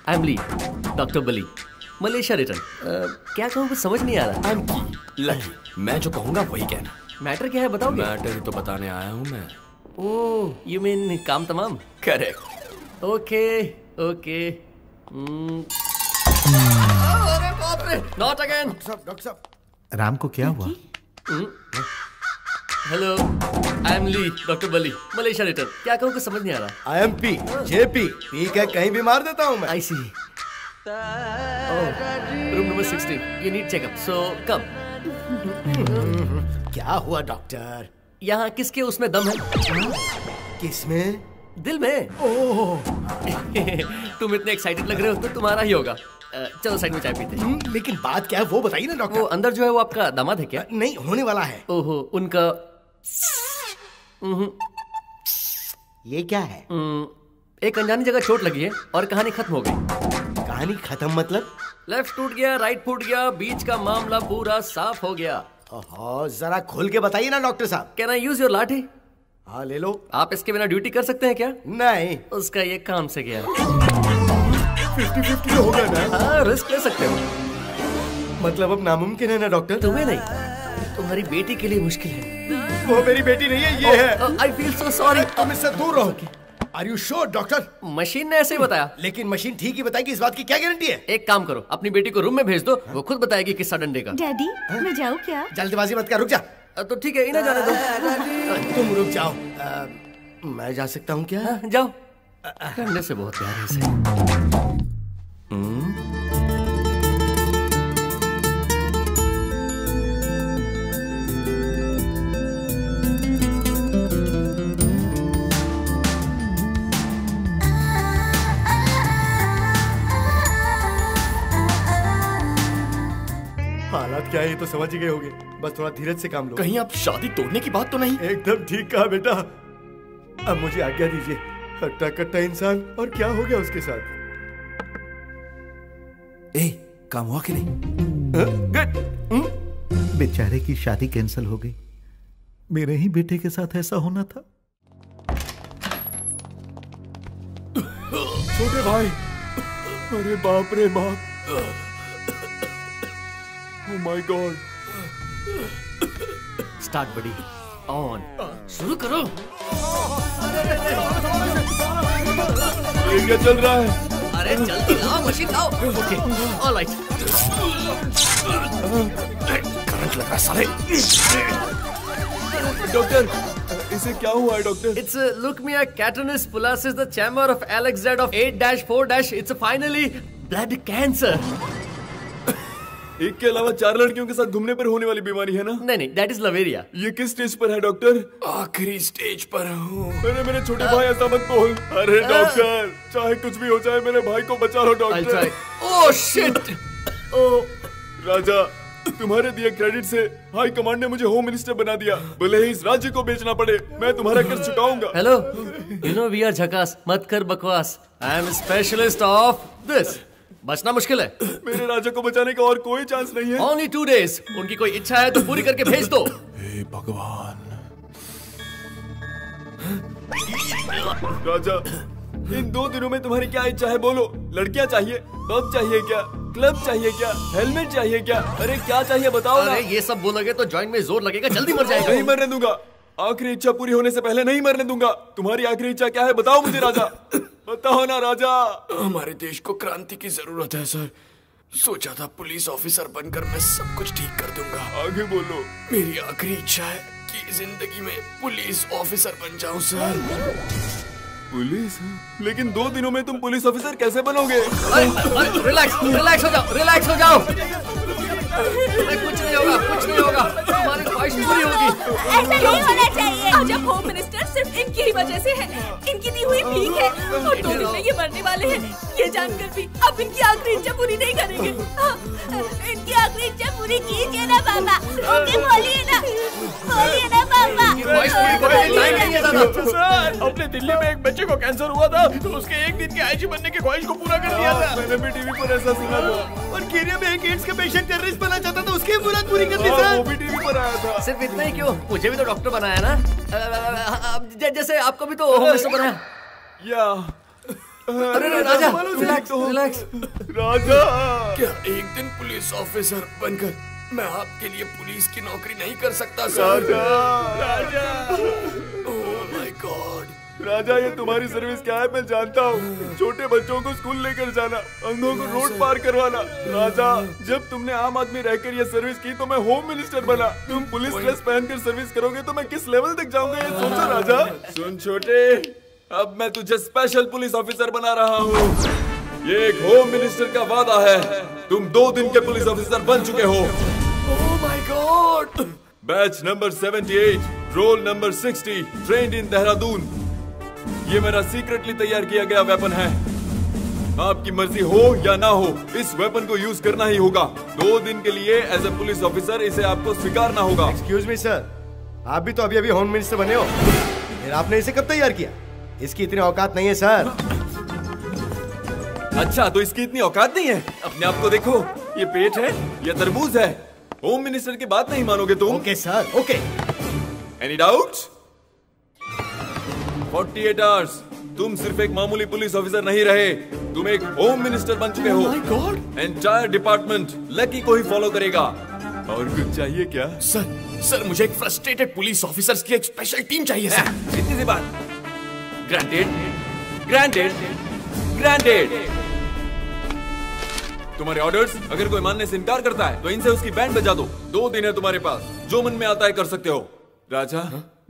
I am Lee, doctor Bali, Malaysia return. क्या कहूँ कुछ समझ नहीं आ रहा। आई एम की लकी, मैं जो कहूंगा वही कहना। मैटर क्या है बताओगे? मैटर ही तो बताने आया हूँ मैं। ओह, यू मीन काम तमाम? करेक्ट। Okay okay. अरे बाप रे, नॉट अगेन। डॉक्टर साहब, राम को क्या हुआ? Hello, I am Lee, doctor Bali, Malaysia return. क्या कहूँ कुछ समझ नहीं आ रहा। I am P, JP, P क्या कहीं भी मार देता हूँ मैं। I see. Room number 16, you need checkup, so come. क्या हुआ डॉक्टर? यहाँ किसके उसमें दम है? किसमें? दिल में। ओह, तुम इतने एक्साइटेड लग रहे हो तो तुम्हारा ही होगा। चलो साइड में चाय पीते हैं। लेकिन बात क्या है वो बताइए ना डॉक्टर। वो अंदर जो है वो आपका दामाद है क्या? नहीं, होने वाला है। ओहो, उनका ये क्या है? एक अनजानी जगह चोट लगी है और कहानी खत्म हो गई। कहानी खत्म मतलब? लेफ्ट टूट गया, राइट फूट गया, बीच का मामला पूरा साफ हो गया। ओहो, जरा खोल के बताइए ना डॉक्टर साहब। कैन आई यूज योर लाठी? हाँ ले लो। आप इसके बिना ड्यूटी कर सकते हैं क्या? नहीं। उसका ये काम से गया। 50-50 होगा ना? हाँ, रिस्क ले सकते हो। मतलब अब नामुमकिन है ना डॉक्टर? तुम्हें नहीं, तुम्हारी बेटी के लिए मुश्किल है। वो मेरी बेटी नहीं है, ये है। I feel so sorry. तुम इससे दूर रहो। Are you sure, doctor? Machine ने ऐसे ही बताया। लेकिन मशीन ठीक ही बताएगी, इस बात की क्या गारंटी है? एक काम करो, अपनी बेटी को रूम में भेज दो, वो खुद बताएगी किस्सा डंडे का। डैडी, मैं जाऊँ क्या? जल्दबाजी मत कर, रुक जा। तो ठीक है, इन्हें जाने दो। तुम रुक जाओ। मैं जा सकता हूँ क्या? जाओ। डंडे से बहुत प्यार है इसे। हालात क्या है ये तो समझ ही गए होगे, बस थोड़ा धीरज से काम लो। कहीं आप शादी तोड़ने की बात तो नहीं? एकदम ठीक कहा बेटा। अब मुझे आज्ञा दीजिए। हट्टा कट्टा इंसान, और क्या हो गया उसके साथ? ए, काम हुआ कि नहीं? बेचारे की शादी कैंसिल हो गई। मेरे ही बेटे के साथ ऐसा होना था। छोटे भाई, अरे बाप रे बाप, oh my god. Start buddy, on, शुरू करो। ये क्या चल रहा है? अरे जल्दी लाओ, मशीन लाओ। Okay, alright. करंट लग रहा है साले। डॉक्टर, इसे क्या हुआ है doctor? It's leukemia catarrhus pullosus, the chamber of Alex Z of 8-4-. It's finally blood cancer. एक के अलावा 4 लड़कियों के साथ घूमने पर होने वाली बीमारी है ना? नहीं, that is लवेरिया। ये किस स्टेज पर है डॉक्टर? आखिरी स्टेज पर हूँ। अरे मेरे छोटे भाई, ऐसा मत बोल। अरे डॉक्टर, चाहे कुछ भी हो जाए मेरे भाई को बचा लो डॉक्टर। Oh shit. ओह राजा, तुम्हारे दिए क्रेडिट से हाई कमांड ने मुझे होम मिनिस्टर बना दिया। भले ही इस राज्य को बेचना पड़े, मैं तुम्हारा कर्ज चुकाऊंगा। Hello, you know we are झकास, मत कर बकवास। I am specialist of this. बचना मुश्किल है। मेरे राजा को बचाने का और कोई चांस नहीं है। Only 2 days। उनकी कोई इच्छा है तो पूरी करके भेज दो। हे भगवान। राजा, इन 2 दिनों में तुम्हारी क्या इच्छा है बोलो? लड़कियां चाहिए, पब चाहिए क्या, क्लब चाहिए क्या, हेलमेट चाहिए क्या? अरे क्या चाहिए बताओ ना। अरे ये सब बोलोगे तो जॉइंट में जोर लगेगा, जल्दी मर जाएगा। नहीं मरने दूंगा। आखिरी इच्छा पूरी होने से पहले नहीं मरने दूंगा। तुम्हारी आखिरी इच्छा क्या है बताओ मुझे राजा। बताओ ना राजा। हमारे देश को क्रांति की जरूरत है सर। सोचा था पुलिस ऑफिसर बनकर मैं सब कुछ ठीक कर दूंगा। आगे बोलो। मेरी आखिरी इच्छा है कि जिंदगी में पुलिस ऑफिसर बन जाऊं सर। पुलिस? लेकिन 2 दिनों में तुम पुलिस ऑफिसर कैसे बनोगे? रिलैक्स हो जाओ। कुछ नहीं होगा, तुम्हारी ख्वाहिश पूरी होगी। ऐसा नहीं होना चाहिए। आज अब होम मिनिस्टर सिर्फ इनकी ही वजह से है। इनकी दी हुई भीख है और 2 दिन में ये मरने वाले हैं। ये जानकर भी अब इनकी आखिरी इच्छा पूरी नहीं करेंगे। इनकी आखिरी इच्छा पूरी कीजिए ना पापा। ओके बोलिए ना पापा। सर, अपने दिल्ली में एक बच्चे को कैंसर हुआ था तो उसके 1 दिन के आईजी बनने की ख्वाहिश को पूरा कर दिया था। मैंने भी टीवी पर ऐसा सुना था। और केरिया में एक एड्स का पेशेंट टेररिस्ट बनना चाहता था, उसकी मुराद पूरी कर दी सर। वो भी टीवी पर आया था। सिर्फ इतना ही क्यों, मुझे भी तो डॉक्टर बनाया ना। जैसे आपको भी तो होम मिनिस्टर बनाया। या अरे राजा, रिलैक्स। राजा, क्या एक दिन पुलिस ऑफिसर बनकर मैं आपके लिए पुलिस की नौकरी नहीं कर सकता sir? Raja. Oh my god. Raja, ये तुम्हारी सर्विस क्या है मैं जानता हूँ। छोटे बच्चों को स्कूल लेकर जाना, अंधों को रोड पार करवाना। राजा, जब तुमने आम आदमी रहकर ये सर्विस की तो मैं होम मिनिस्टर बना। तुम पुलिस ड्रेस पहनकर सर्विस करोगे तो मैं किस लेवल तक जाऊंगा ये सोचो राजा। सुन छोटे, अब मैं तुझे स्पेशल पुलिस ऑफिसर बना रहा हूँ। ये एक होम मिनिस्टर का वादा है। तुम 2 दिन के पुलिस ऑफिसर बन चुके हो। Oh my god. Batch number 78, roll number 60, trained in Dehradun. ये मेरा सीक्रेटली तैयार किया गया वेपन है। आपकी मर्जी हो या ना हो, इस वेपन को यूज करना ही होगा। 2 दिन के लिए एज ए पुलिस ऑफिसर इसे आपको स्वीकारना होगा। एक्सक्यूज मी सर, आप भी तो अभी होम मिनिस्टर बने हो, फिर आपने इसे कब तैयार किया? इसकी इतनी औकात नहीं है सर। अच्छा, तो इसकी इतनी औकात नहीं है? अपने आप को देखो, ये पेट है या तरबूज है? होम मिनिस्टर की बात नहीं मानोगे तुम? Okay sir, okay. Any doubt? 48 hours, तुम सिर्फ एक मामूली पुलिस ऑफिसर नहीं रहे, तुम एक होम मिनिस्टर बन चुके हो। एंटायर डिपार्टमेंट लकी को ही फॉलो करेगा। और कुछ चाहिए क्या? सर मुझे एक फ्रस्ट्रेटेड पुलिस ऑफिसर्स की एक स्पेशल टीम चाहिए सर। इतनी सी बात। ग्रांटेड। तुम्हारे ऑर्डर्स अगर कोई मानने से इनकार करता है तो इनसे उसकी बैंड बजा दो। 2 दिन है तुम्हारे पास, जो मन में आता है कर सकते हो। राजा,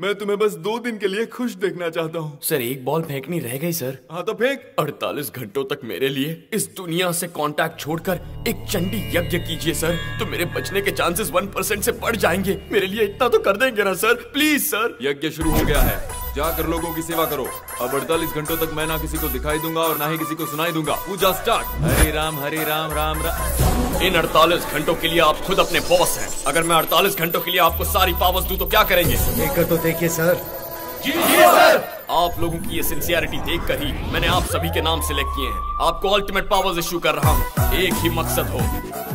मैं तुम्हें बस 2 दिन के लिए खुश देखना चाहता हूँ। सर, एक बॉल फेंकनी रह गई सर। हाँ तो फेंक। 48 घंटों तक मेरे लिए इस दुनिया से कांटेक्ट छोड़कर एक चंडी यज्ञ कीजिए सर, तो मेरे बचने के चांसेस 1% से बढ़ जाएंगे। मेरे लिए इतना तो कर देंगे ना सर, प्लीज सर। यज्ञ शुरू हो गया है, जाकर लोगों की सेवा करो। अब 48 घंटों तक मैं ना किसी को दिखाई दूंगा और ना ही किसी को सुनाई दूंगा। पूजा स्टार्ट। हरे राम राम। इन 48 घंटों के लिए आप खुद अपने बॉस हैं। अगर मैं 48 घंटों के लिए आपको सारी पावर्स दूं तो क्या करेंगे? देखकर तो देखिए सर। जी सर। आप लोगों की ये सिंसियरिटी देखकर ही मैंने आप सभी के नाम सिलेक्ट किए हैं। आपको अल्टीमेट पावर्स इश्यू कर रहा हूँ। एक ही मकसद हो,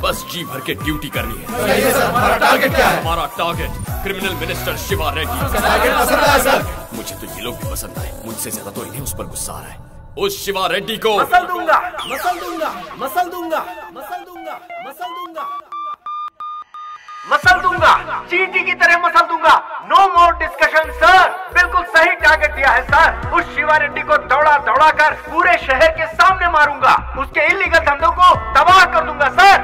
बस जी भर के ड्यूटी करनी है। सही है सर, हमारा टारगेट क्या है? हमारा target criminal minister Shiva Reddy. Target पसंद आया सर। मुझे तो ये लोग भी पसंद आए, मुझसे ज्यादा तो इन्हें उस पर गुस्सा आ रहा है। उस शिवा रेड्डी को मसल दूंगा, मसल दूंगा, मसल दूंगा, मसल दूंगा, मसल दूंगा, मसल दूंगा, चींटी की तरह मसल दूंगा। नो मोर डिस्कशन सर, बिल्कुल सही टारगेट दिया है सर। उस शिवा रेड्डी को दौड़ा दौड़ा कर पूरे शहर के सामने मारूंगा, उसके इलीगल धंधों को तबाह कर दूंगा sir.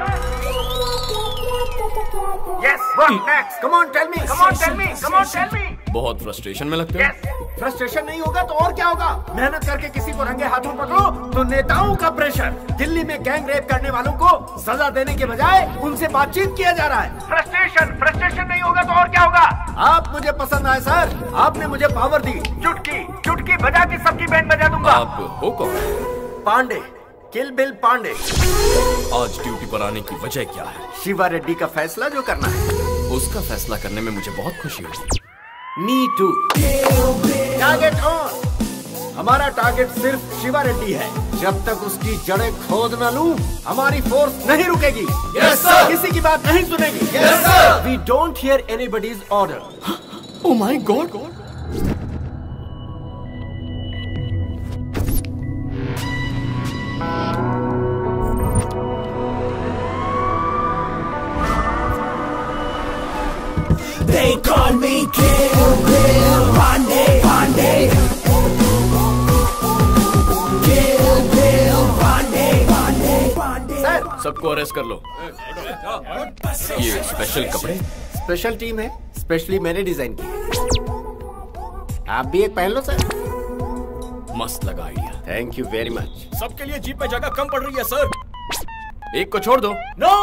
Yes, what next? Come on, tell me. Come on, tell me. Come on, tell me. बहुत फ्रस्ट्रेशन में लगते हो। फ्रस्ट्रेशन नहीं होगा तो और क्या होगा? मेहनत करके किसी को रंगे हाथों पकड़ो तो नेताओं का प्रेशर। दिल्ली में गैंग रेप करने वालों को सजा देने के बजाय उनसे बातचीत किया जा रहा है। फ्रस्ट्रेशन नहीं होगा तो और क्या होगा? आप मुझे पसंद आए सर, आपने मुझे पावर दी। चुटकी चुटकी बजा के सबकी बैंड बजा दूंगा। आप हो कौन? पांडे, किल बिल पांडे। आज ड्यूटी पर आने की वजह क्या है? शिवा रेड्डी का फैसला जो करना है, उसका फैसला करने में मुझे बहुत खुशी हुई। Me too. Target on. हमारा टारगेट सिर्फ शिवा रेड्डी है। जब तक उसकी जड़ें खोद न लूं, हमारी फोर्स नहीं रुकेगी। Yes sir. किसी की बात नहीं सुनेगी। Yes sir. We don't hear anybody's order. Oh my god. They call me Kill Bill Pandey, Pandey. Kill Bill Pandey, Pandey, Pandey. Sir, सबको अरेस्ट कर लो। ये स्पेशल कपड़े, स्पेशल टीम है, स्पेशली मैंने डिजाइन की। आप भी एक पहन लो सर। मस्त लगा idea. Thank you very much. सबके लिए जीप में जगह कम पड़ रही है सर। एक को छोड़ दो। नो।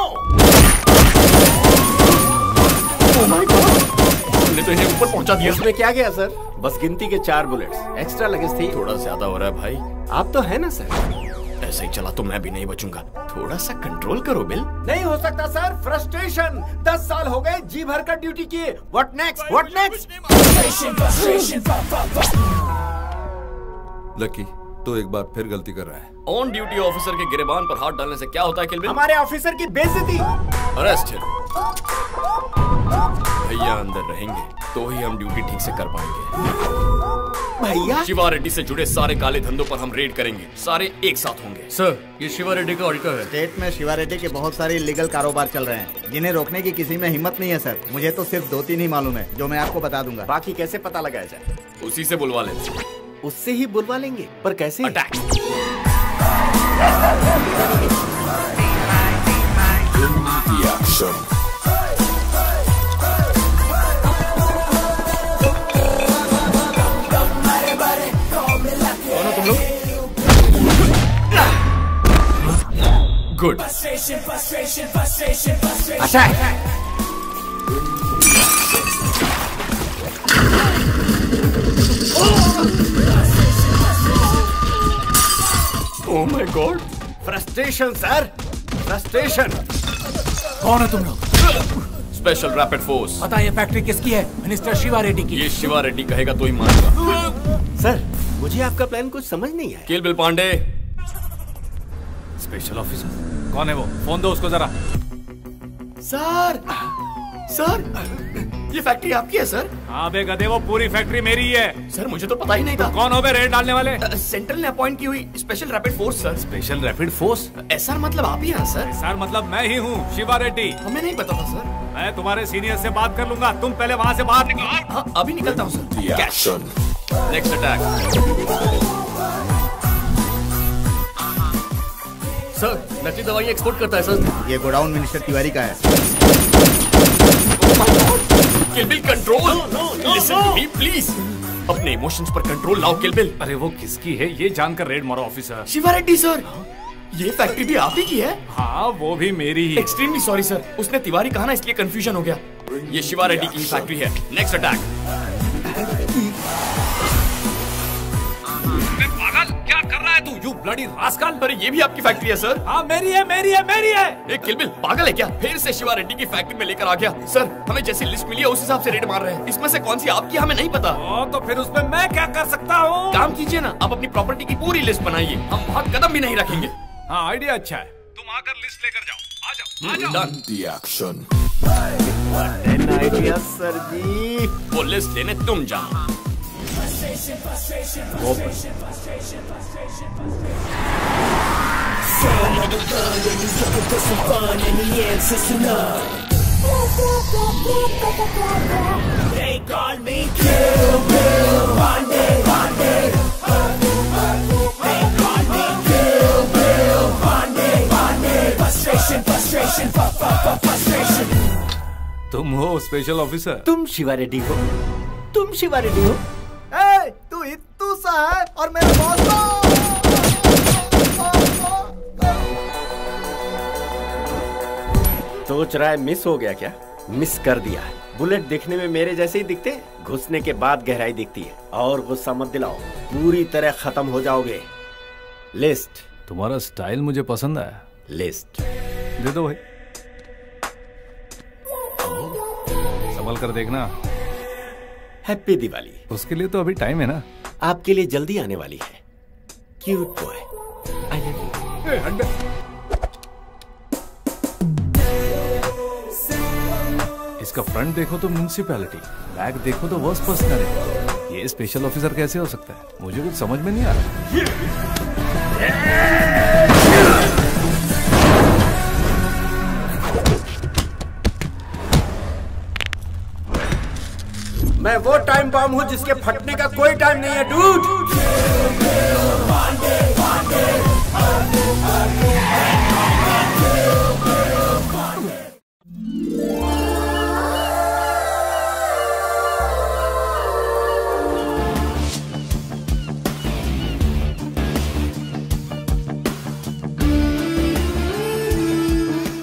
तुमने तो इन्हें ऊपर पहुंचा दिया। इसमें क्या गया सर? बस गिनती के 4 बुलेट्स एक्स्ट्रा लगेज थी। थोड़ा ज्यादा हो रहा है भाई। आप तो है ना सर? ऐसे ही चला तो मैं भी नहीं बचूंगा। थोड़ा सा कंट्रोल करो बिल। नहीं हो सकता सर, फ्रस्ट्रेशन। 10 साल हो गए जी भर कर ड्यूटी किए। What next? What next? Lucky, तो एक बार फिर गलती कर रहा है। ऑन ड्यूटी ऑफिसर के गिरेबान पर हाथ डालने से क्या होता है किल बिल? हमारे ऑफिसर की बेइज्जती। अरेस्ट है। भैया अंदर रहेंगे तो ही हम ड्यूटी ठीक से कर पाएंगे। भैया? शिवा रेड्डी से जुड़े सारे काले धंधों पर हम रेड करेंगे। सारे एक साथ होंगे। सर, ये शिवा रेड्डी का ऑडिटर है। स्टेट में शिवा रेड्डी के बहुत सारे इलीगल कारोबार चल रहे हैं, जिन्हें रोकने की किसी में हिम्मत नहीं है सर। मुझे तो सिर्फ 2-3 ही मालूम है, जो मैं आपको बता दूंगा। बाकी कैसे पता लगाया जाए? उसी से बुलवा ले। उससे ही बुलवा लेंगे, पर कैसे? अटैक। कौन हो तुम लोग? गुड। अच्छा। ओह my God. Frustration sir, frustration. कौन है तुम लोग? Special rapid force. पता है ये फैक्ट्री किसकी है? मिनिस्टर शिवा रेड्डी की। ये शिवा रेड्डी कहेगा तो ही मानूंगा। सर, मुझे आपका प्लान कुछ समझ नहीं आया। किल बिल पांडे। स्पेशल ऑफिसर कौन है वो? फोन दो उसको जरा। सर, सर, ये फैक्ट्री आपकी है सर? हाँ बे गधे, वो पूरी फैक्ट्री मेरी ही है। सर मुझे तो पता ही नहीं था। कौन हो बे रेड डालने वाले? सेंट्रल ने अपॉइंट की हुई special rapid force sir. Special rapid force? SR मतलब आप ही हैं सर? सर मतलब मैं ही हूँ, शिवा रेड्डी। हमें नहीं पता था सर। मैं तुम्हारे सीनियर से बात कर लूंगा, तुम पहले वहाँ से बाहर निकलो। हाँ, अभी निकलता हूँ sir. Cash. Next attack. Sir, नकली दवाई एक्सपोर्ट करता है सर। ये गोडाउन मिनिस्टर तिवारी का है। Kill bill control. Listen to me please. अपने इमोशंस पर कंट्रोल लाओ किल बिल। अरे वो किसकी है ये जानकर रेड मारो ऑफिसर। शिवा रेड्डी सर। ये फैक्ट्री भी आप ही की है? हाँ, वो भी मेरी ही। एक्सट्रीमली सॉरी सर, उसने तिवारी कहा ना इसलिए कंफ्यूजन हो गया। ये शिवा रेड्डी की फैक्ट्री है। Next attack. पागल, क्या कर रहा है तू? You bloody rascal. अरे ये भी आपकी फैक्ट्री है सर? हाँ मेरी है, मेरी है, मेरी है। एक किलबिल पागल है क्या? फिर से शिवा रेड्डी की फैक्ट्री में लेकर आ गया। सर हमें जैसी लिस्ट मिली है उस हिसाब से रेड मार रहे हैं। इसमें से कौन सी आपकी हमें नहीं पता। तो फिर उसमें मैं क्या कर सकता हूँ? काम कीजिए ना, आप अपनी प्रॉपर्टी की पूरी लिस्ट बनाइए, हम वहाँ कदम भी नहीं रखेंगे। हाँ आइडिया अच्छा है। तुम आकर लिस्ट लेकर जाओ। आ जाओ। Done. The action. Idea sir ji. वो लिस्ट लेने तुम जाओ। They call me Kill Bill Pandey, Pandey. They call me Kill Bill Pandey, Pandey. Frustration, frustration, frustration. तुम हो स्पेशल ऑफिसर? तुम शिवा रेड्डी हो? तुम शिवा रेड्डी हो? ए, तू इत्तू सा है और मेरा बॉस सोच रहा है मिस हो गया क्या? मिस कर दिया है। बुलेट देखने में मेरे जैसे ही दिखते, घुसने के बाद गहराई दिखती है। और गुस्सा मत दिलाओ, पूरी तरह खत्म हो जाओगे। लिस्ट। तुम्हारा स्टाइल मुझे पसंद आया। लिस्ट दे दो भाई, संभल कर देखना। हैप्पी दिवाली। उसके लिए तो अभी टाइम है ना। आपके लिए जल्दी आने वाली है। Cute boy, I love you. इसका फ्रंट देखो तो म्युनिसिपैलिटी, बैक देखो तो वर्स्ट पर्सनल है। ये स्पेशल ऑफिसर कैसे हो सकता है? मुझे कुछ समझ में नहीं आ रहा। मैं वो टाइम बॉम्ब हूँ जिसके फटने का कोई टाइम नहीं है डूड।